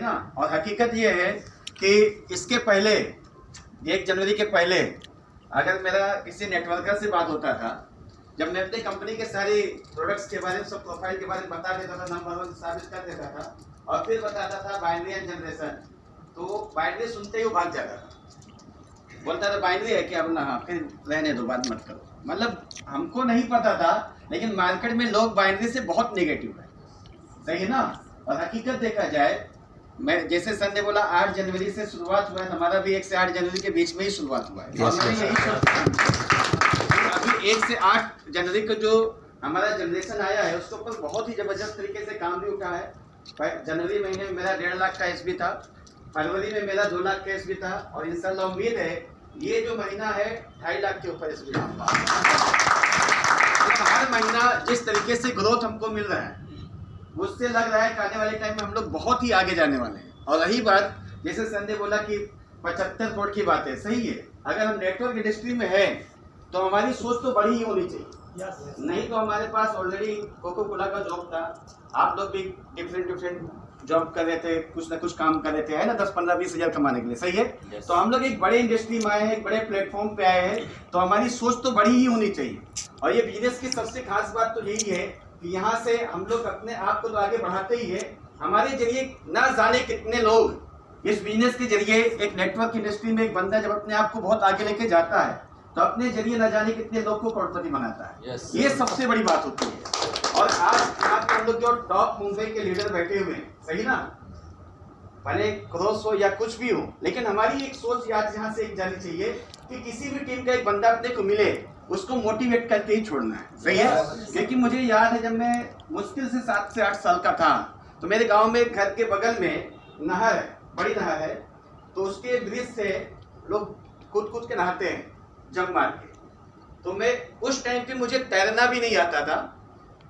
ना। और हकीकत ये है कि इसके पहले 1 जनवरी के पहले अगर मेरा किसी नेटवर्कर से बात होता था, जब मैं अपनी कंपनी के सारी प्रोडक्ट्स के बारे में, सब प्रोफाइल के बारे में बता देता था, नंबर 1 साबित कर देता था और फिर बताता था बाइनरी एंड जनरेशन, तो बाइनरी सुनते ही वो भाग जाता था, बोलता था बाइनरी है क्या, बोला हाँ, फिर रहने दो, बात मत करो। मतलब हमको नहीं पता था, लेकिन मार्केट में लोग बाइनरी से बहुत नेगेटिव है, सही है ना। और हकीकत देखा जाए, मैं जैसे सर ने बोला 8 जनवरी से शुरुआत हुआ है, हमारा भी 1 से 8 जनवरी के बीच में ही शुरुआत हुआ है। और मैंने यही सोचा अभी 1 से 8 जनवरी को जो हमारा जनरेशन आया है उसके ऊपर बहुत ही जबरदस्त तरीके से काम भी उठा है। जनवरी महीने में मेरा 1.5 लाख का एसबी था, फरवरी में मेरा 2 लाख का एसबी था, और इंशाल्लाह उम्मीद है ये जो महीना है 2.5 लाख के ऊपर एसबी। हर महीना जिस तरीके से ग्रोथ हमको मिल रहा है, मुझसे लग रहा है कि आने वाले टाइम में हम लोग बहुत ही आगे जाने वाले हैं। और रही बात, जैसे सर ने बोला कि 75 करोड़ की बात है, सही है। अगर हम नेटवर्क इंडस्ट्री में हैं तो हमारी सोच तो बड़ी ही होनी चाहिए। नहीं तो हमारे पास ऑलरेडी कोको कोला का जॉब था, आप लोग भी डिफरेंट जॉब कर रहे थे, कुछ ना कुछ काम कर रहे थे, है ना, 10, 15, 20 हज़ार कमाने के लिए, सही है। तो हम लोग एक बड़े इंडस्ट्री में आए हैं, एक बड़े प्लेटफॉर्म पे आए हैं, तो हमारी सोच तो बड़ी ही होनी चाहिए। और ये बिजनेस की सबसे खास बात तो यही है कि यहाँ से हम लोग अपने आप को तो आगे बढ़ाते ही है, हमारे जरिए ना जाने कितने लोग इस बिजनेस के जरिए, एक नेटवर्क इंडस्ट्री में एक बंदा जब अपने आप को बहुत आगे लेके जाता है तो अपने जरिए न जाने कितने लोग को करोड़पति बनाता है। ये सबसे बड़ी बात होती है। और आज यहाँ पे हम लोग जो टॉप मुंबई के लीडर बैठे हुए हैं, सही ना, भले क्रॉस हो या कुछ भी हो, लेकिन हमारी एक सोच आज यहाँ से एक जानी चाहिए कि किसी भी टीम का एक बंदा अपने को मिले, उसको मोटिवेट करके ही छोड़ना है, सही है। क्योंकि मुझे याद है जब मैं मुश्किल से 7 से 8 साल का था, तो मेरे गाँव में घर के बगल में नहर है, बड़ी नहर है, तो उसके ब्रिज से लोग कूद के नहाते हैं जंप मार के। तो मैं उस टाइम पे मुझे तैरना भी नहीं आता था,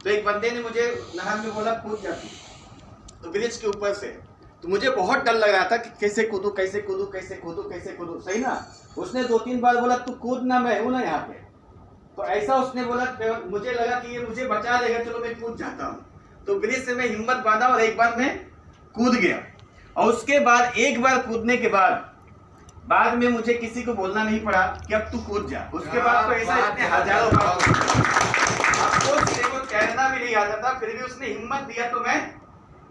तो एक बंदे ने मुझे नहर में बोला कूद जाती, तो ब्रिज के ऊपर से, तो मुझे बहुत डर लग रहा था कि कैसे कूदूं, सही ना। उसने 2-3 बार बोला तू कूदना, मैं हूं ना यहाँ पे, तो ऐसा उसने बोला, मुझे लगा कि ये मुझे बचा लेगा, चलो मैं कूद जाता हूँ। तो ब्रिज से मैं हिम्मत बांधा और एक बार मैं कूद गया। और उसके बाद एक बार कूदने के बाद में मुझे किसी को बोलना नहीं पड़ा कि अब तू कूद जा। उसके बाद तो ऐसा इतने हजारों बार तैरना भी नहीं आता था, फिर भी उसने हिम्मत दिया। तो मैं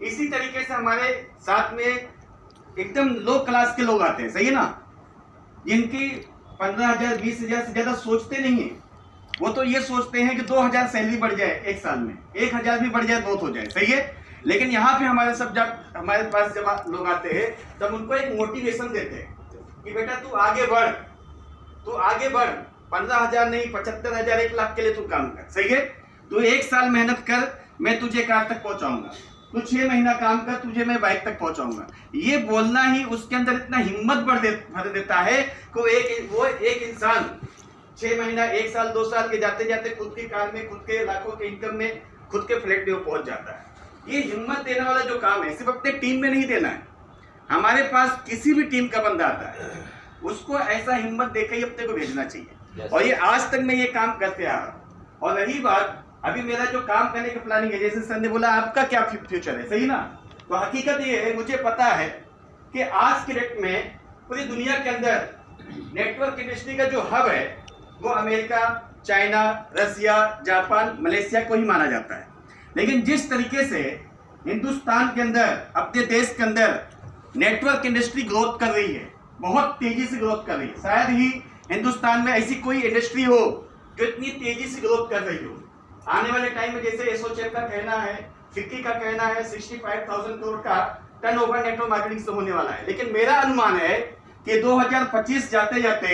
इसी तरीके से हमारे साथ में एकदम लो क्लास के लोग आते हैं, सही है ना, जिनकी 15,000 20,000 से ज्यादा सोचते नहीं है। वो तो ये सोचते हैं कि 2,000 सैलरी बढ़ जाए एक साल में, 1,000 भी बढ़ जाए बहुत हो जाए, सही है। लेकिन यहाँ पे हमारे पास जब लोग आते हैं तब उनको एक मोटिवेशन देते हैं कि बेटा तू आगे बढ़, 15,000 नहीं 75,000 1 लाख के लिए तू काम कर, सही है। तू 1 साल मेहनत कर, मैं तुझे कार तक पहुंचाऊंगा, तू 6 महीना काम कर, तुझे मैं बाइक तक पहुंचाऊंगा। ये बोलना ही उसके अंदर इतना हिम्मत भर देता है कि वो एक इंसान 6 महीना 1 साल 2 साल के जाते जाते खुद की कार में, खुद के लाखों के इनकम में, खुद के फ्लैट में पहुंच जाता है। ये हिम्मत देने वाला जो काम है सिर्फ अपने टीम में नहीं देना है, हमारे पास किसी भी टीम का बंदा आता है उसको ऐसा हिम्मत देकर ही अपने को भेजना चाहिए। और ये आज तक मैं ये काम करते आ रहा हूँ। और रही बात अभी मेरा जो काम करने की प्लानिंग है, जैसे सर ने बोला आपका क्या फ्यूचर है, सही ना, तो हकीकत ये है, मुझे पता है कि आज के डेट में पूरी दुनिया के अंदर नेटवर्क इंडस्ट्री का जो हब है वो अमेरिका, चाइना, रसिया, जापान, मलेशिया को ही माना जाता है। लेकिन जिस तरीके से हिंदुस्तान के अंदर, अपने देश के अंदर नेटवर्क इंडस्ट्री ग्रोथ कर रही है, बहुत तेजी से ग्रोथ कर रही है, शायद ही हिंदुस्तान में ऐसी कोई इंडस्ट्री हो जो इतनी तेजी से ग्रोथ कर रही हो। आने वाले टाइम में जैसे एसोचेम का कहना है, फिक्की का कहना है 65,000 करोड़ का टर्नओवर नेटवर्क मार्केटिंग से होने वाला है। लेकिन मेरा अनुमान है कि 2025 जाते जाते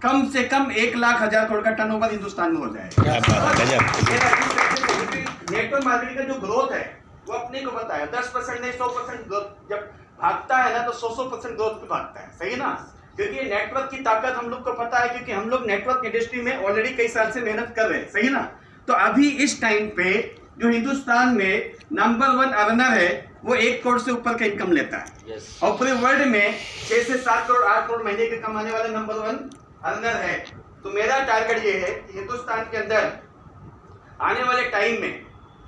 कम से कम 1,00,000 करोड़ का टर्नओवर हिंदुस्तान में हो जाएगा। नेटवर्क मार्केटिंग का जो ग्रोथ है वो अपने को पता है, 10% नहीं 100% ग्रोथ जब भागता है ना तो 100% ग्रोथ पे भागता है, सही ना। क्योंकि नेटवर्क की ताकत हम लोग को पता है, क्योंकि हम लोग नेटवर्क इंडस्ट्री में ऑलरेडी कई साल से मेहनत कर रहे हैं, सही ना। तो अभी इस टाइम पे जो हिंदुस्तान में नंबर 1 अर्नर है वो 1 करोड़ से ऊपर का इनकम लेता है। और पूरे वर्ल्ड में 6 से 7 करोड़ 8 करोड़ महीने के कमाने वाला नंबर 1 अर्नर है। तो मेरा टारगेट ये है कि हिंदुस्तान के अंदर आने वाले टाइम में,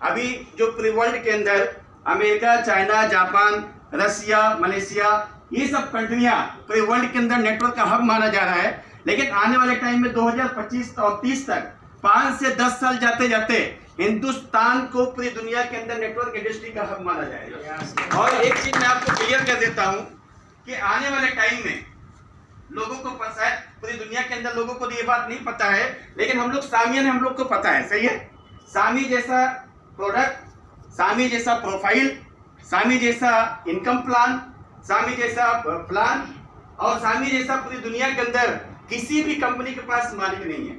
अभी जो पूरे वर्ल्ड के अंदर अमेरिका, चाइना, जापान, रसिया, मलेशिया, ये सब कंट्रियां पूरे वर्ल्ड के अंदर नेटवर्क का हब माना जा रहा है। लेकिन आने वाले टाइम में 2025 और 30 तक 5 से 10 साल जाते जाते हिंदुस्तान को पूरी दुनिया के अंदर नेटवर्क इंडस्ट्री का हब माना जाएगा। और एक चीज मैं आपको क्लियर कर देता हूं कि आने वाले टाइम में लोगों को पता है, पूरी दुनिया के अंदर लोगों को ये बात नहीं पता है, लेकिन हम लोग सामियन, हम लोग को पता है, सही है। सामी जैसा प्रोडक्ट, सामी जैसा प्रोफाइल, सामी जैसा इनकम प्लान, सामी जैसा प्लान और सामी जैसा पूरी दुनिया के अंदर किसी भी कंपनी के पास मालिक नहीं है।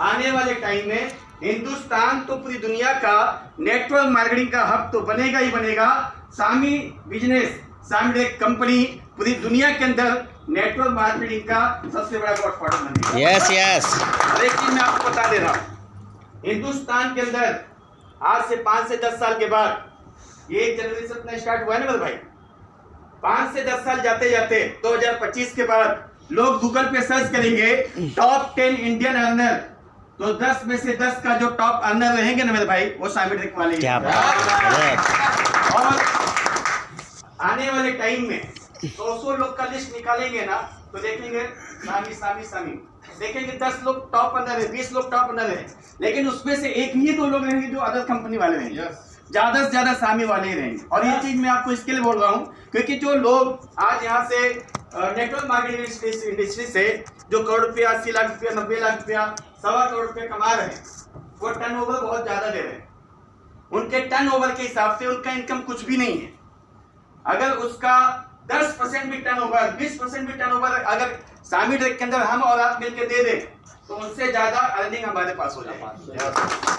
आने वाले टाइम में हिंदुस्तान तो पूरी दुनिया का नेटवर्क मार्केटिंग का हब तो बनेगा ही बनेगा। सामी बिजनेस, सामी कंपनी पूरी दुनिया के अंदर नेटवर्क मार्केटिंग का सबसे बड़ा गॉडफादर बनेगा। Yes yes. और एक चीज मैं आपको बता दे रहा हूं, हिंदुस्तान के अंदर आज से 5 से 10 साल के बाद, ये 1 जनवरी से अपना स्टार्ट हुआ है ना मेरे भाई, 5 से 10 साल जाते जाते 2025 के बाद लोग गूगल पे सर्च करेंगे टॉप 10 इंडियन अर्नर, तो 10 में से 10 का जो टॉप अर्नर रहेंगे ना मेरे भाई, वो सामी टेक वाले। क्या बात है। और आने वाले टाइम में 100 लोग का लिस्ट निकालेंगे ना, तो देखेंगे सामी सामी सामी, देखेंगे 10 लोग टॉप अंदर है, 20 लोग टॉप अंदर है, लेकिन उसमें से 1 ही 2 लोग रहेंगे जो अदर कंपनी वाले रहेंगे। ज्यादा से ज्यादा सामी वाले ही रहेंगे। और ये चीज मैं आपको इसके लिए बोल रहा हूँ क्योंकि जो लोग आज यहाँ से नेटवर्क मार्केटिंग इंडस्ट्री से जो करोड़ रुपया, 80 लाख रुपया, 90 लाख रुपया, 1.25 करोड़ रुपया कमा रहे हैं, वो टर्नओवर बहुत ज्यादा दे रहे हैं। उनके टर्नओवर के हिसाब से उनका इनकम कुछ भी नहीं है। अगर उसका 10% भी टर्नओवर, 20% भी टर्नओवर अगर सामी टेक के अंदर हम और आप मिलकर दे दें, तो उनसे ज्यादा अर्निंग हमारे पास हो जाएगी।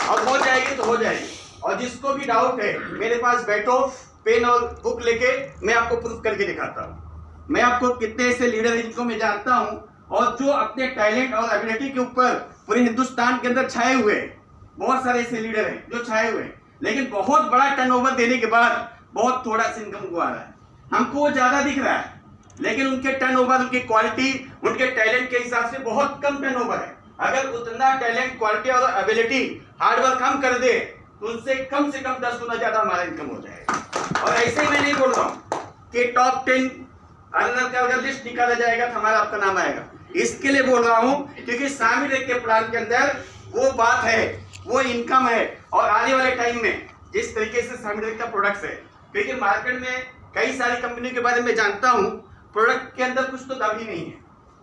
और हो जाएगी तो हो जाएगी। और जिसको भी डाउट है, मेरे पास बैठो, पेन और बुक लेके मैं आपको प्रूफ करके दिखाता हूँ। मैं आपको कितने ऐसे लीडर जिनको मैं जानता हूँ और जो अपने टैलेंट और एबिलिटी के ऊपर पूरे हिंदुस्तान के अंदर छाए हुए, बहुत सारे ऐसे लीडर हैं जो छाए हुए, लेकिन बहुत बड़ा टर्नओवर देने के बाद बहुत थोड़ा सा इनकम को आ रहा है। हमको वो ज्यादा दिख रहा है, लेकिन उनके टर्नओवर, उनकी क्वालिटी, उनके टैलेंट के हिसाब से बहुत कम टर्नओवर है। अगर उतना टैलेंट, क्वालिटी और एबिलिटी, हार्डवर्क हम कर दे, तो उससे कम से कम 10 गुना ज्यादा हमारा इनकम हो जाएगा। और ऐसे ही मैं नहीं बोल रहा हूँ कि टॉप 10 अर्नर का अगर लिस्ट निकाला जाएगा तो हमारा आपका नाम आएगा। इसके लिए बोल रहा हूँ क्योंकि सामी टेक के प्लान के अंदर वो बात है, वो इनकम है। और आने वाले टाइम में जिस तरीके से सामी टेक का प्रोडक्ट है, क्योंकि मार्केट में कई सारी कंपनियों के बारे में जानता हूँ, प्रोडक्ट के अंदर कुछ तो दम ही नहीं है,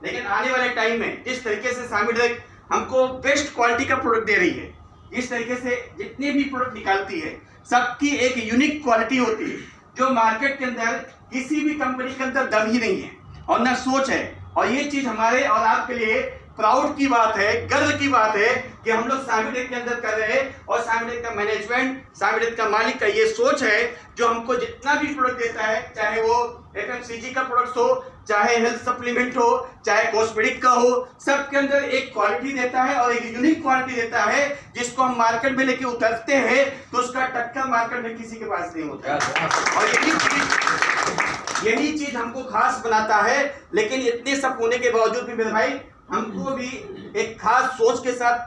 लेकिन आने वाले टाइम में जिस तरीके से सामी टेक हमको बेस्ट क्वालिटी का प्रोडक्ट दे रही है, इस तरीके से जितने भी प्रोडक्ट निकालती है, सबकी एक यूनिक क्वालिटी होती है जो मार्केट के अंदर किसी भी कंपनी के अंदर दम ही नहीं है और ना सोच है। और ये चीज हमारे और आपके लिए प्राउड की बात है, गर्व की बात है कि हम लोग सामी टेक के अंदर कर रहे हैं। और सामी टेक का मैनेजमेंट, सामी टेक का मालिक का ये सोच है जो हमको जितना भी प्रोडक्ट देता है, चाहे वो FMCG का प्रोडक्ट हो, चाहे हेल्थ सप्लीमेंट हो, चाहे कॉस्मेटिक का हो, सबके अंदर एक क्वालिटी देता है और एक यूनिक क्वालिटी देता है जिसको हम मार्केट में लेके उतरते हैं तो उसका टक्कर मार्केट में किसी के पास नहीं होता। और यही चीज हमको खास बनाता है। लेकिन इतने सब होने के बावजूद भी मेरे भाई, हमको भी एक खास सोच के साथ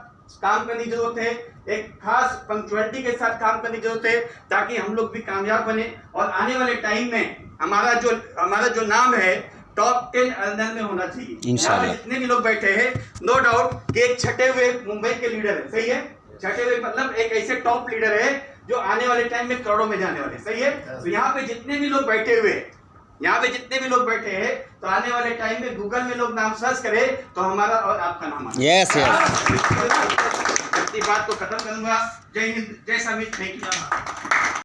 काम करने की जरूरत है, एक खास पंक्चुअलिटी के साथ काम करने की जरूरत है, ताकि हम लोग भी कामयाब बने। और आने वाले टाइम में हमारा जो नाम है टॉप 10 अर्नर में होना चाहिए। इंशाल्लाह। जितने भी लोग बैठे हैं, नो डाउट कि एक छठे हुए मुंबई के लीडर है, सही है। छठे हुए मतलब एक ऐसे टॉप लीडर है जो आने वाले टाइम में करोड़ों में जाने वाले, सही है। तो यहाँ पे जितने भी लोग बैठे हुए, तो आने वाले टाइम में गूगल में लोग नाम सर्च करें तो हमारा और आपका नाम आए। Yes yes. बात को खत्म करूंगा। जय हिंद, जय सामी, थैंक यू।